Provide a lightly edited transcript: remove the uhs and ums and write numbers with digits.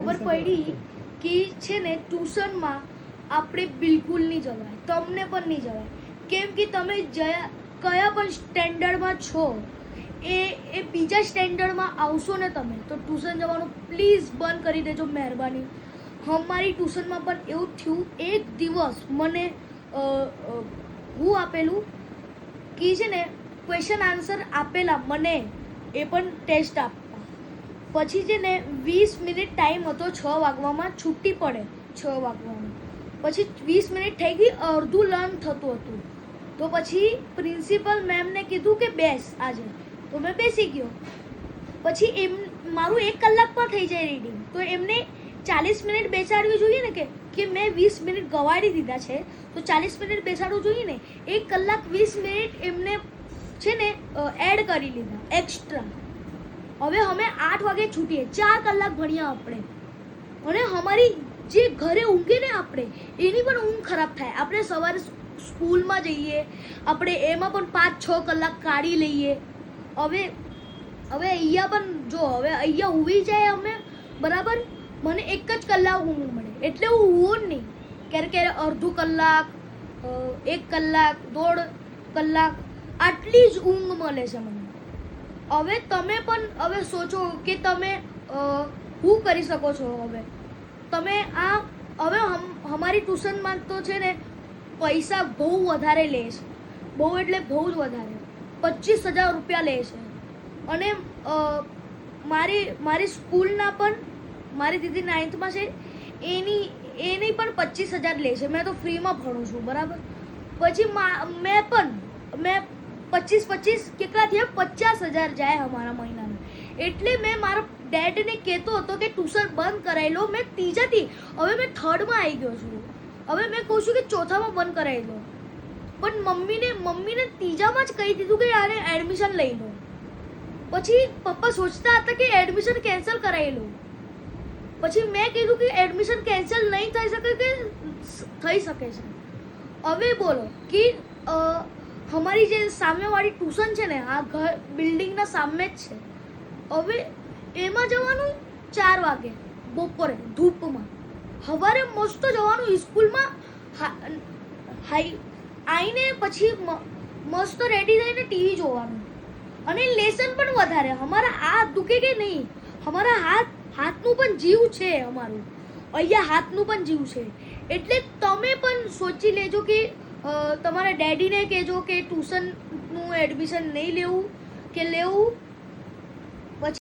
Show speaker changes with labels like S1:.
S1: ખબર પડી કે છે ને ટ્યુશનમાં આપણે બિલકુલ નહીં જવાય, તમને પણ નહીં જવાય. કેમ કે તમે કયા પણ સ્ટેન્ડર્ડમાં છો એ બીજા સ્ટેન્ડર્ડમાં આવશો ને તમે તો ટ્યુશન જવાનું પ્લીઝ બંધ કરી દેજો, મહેરબાની. અમારી ટ્યુશનમાં પણ એવું થયું. એક દિવસ મને હું આપેલું કે છે ને ક્વેશ્ચન આન્સર આપેલા મને, એ પણ ટેસ્ટ આપવા. પછી છે ને 20 મિનિટ ટાઈમ હતો, 6 વાગવામાં છૂટી પડે, 6 વાગવામાં. પછી 20 મિનિટ થઈ ગઈ, અડધું લર્ન થતું હતું. તો પછી પ્રિન્સિપલ મેમને કીધું કે બેસ આજે, તો મેં બેસી ગયો. પછી મારું 1 કલાક પણ થઈ જાય રીડિંગ, તો એમને 40 મિનિટ બેસાડવી જોઈએ ને, કે મેં 20 મિનિટ ગવાડી દીધા છે તો 40 મિનિટ બેસાડવું જોઈએ ને. 1 કલાક 20 મિનિટ એમને છે ને એડ કરી લીધા એક્સ્ટ્રા. હવે અમે 8 વાગે છૂટીએ, 4 કલાક ભણ્યા આપણે. અને અમારી જે ઘરે ઊંઘે ને આપણે, એની પણ ઊંઘ ખરાબ થાય. આપણે સવારે સ્કૂલમાં જઈએ, આપણે એમાં પણ 5-6 કલાક કાઢી લઈએ. હવે અહીંયા પણ જો, હવે અહીંયા ઊંઘી જાય અમે બરાબર, મને 1 જ કલાક ઊંઘ મળે. એટલે હું ઊંઘું નહીં, ક્યારે અડધું કલાક, 1 કલાક, 1.5 કલાક, આટલી જ ઊંઘ મળે છે મને. હવે તમે પણ હવે સોચો કે તમે શું કરી શકો છો. હવે તમે હવે અમારી ટ્યુશનમાં તો છે ને પૈસા બહુ વધારે લે છે, બહુ એટલે બહુ જ વધારે. 25,000 રૂપિયા લે છે. અને મારી સ્કૂલના પણ, મારી દીદી 9th છે, એની પણ 25,000 લે છે. મેં તો ફ્રીમાં ભણું છું બરાબર. પછી મેં 25 કેટલા થયા, 50,000 જાય અમારા મહિનાના. એટલે મેં મારા ડેડને કહેતો હતો કે ટ્યુશન બંધ કરાવી લો. મેં ત્રીજાથી, હવે મેં 3rd આવી ગયો છું. હવે મેં કહું છું કે 4થામાં બંધ કરાવી દો. પણ મમ્મીને ત્રીજામાં જ કહી દીધું કે આને એડમિશન લઈ લો. પછી પપ્પા સોચતા હતા કે એડમિશન કેન્સલ કરાવી લો. પછી મેં કીધું કે એડમિશન કેન્સલ નહીં થઈ શકે કે થઈ શકે છે. હવે બોલો કે અમારી જે સામેવાળી ટ્યુશન છે ને, આ ઘર બિલ્ડિંગના સામે જ છે. હવે એમાં જવાનું 4 વાગે બપોરે ધૂપમાં, સવારે મસ્ત જવાનું સ્કૂલમાં આવીને પછી મસ્ત રેડી થઈને ટીવી જોવાનું. અને લેસન પણ વધારે. અમારા હાથ દુખે કે નહીં, અમારા હાથનું પણ જીવ છે. અમારું અહીંયા હાથનું પણ જીવ છે. એટલે તમે પણ સોચી લેજો કે તમારા ડેડીને કહેજો કે ટ્યુશનનું એડમિશન નહીં લેવું કે લેવું.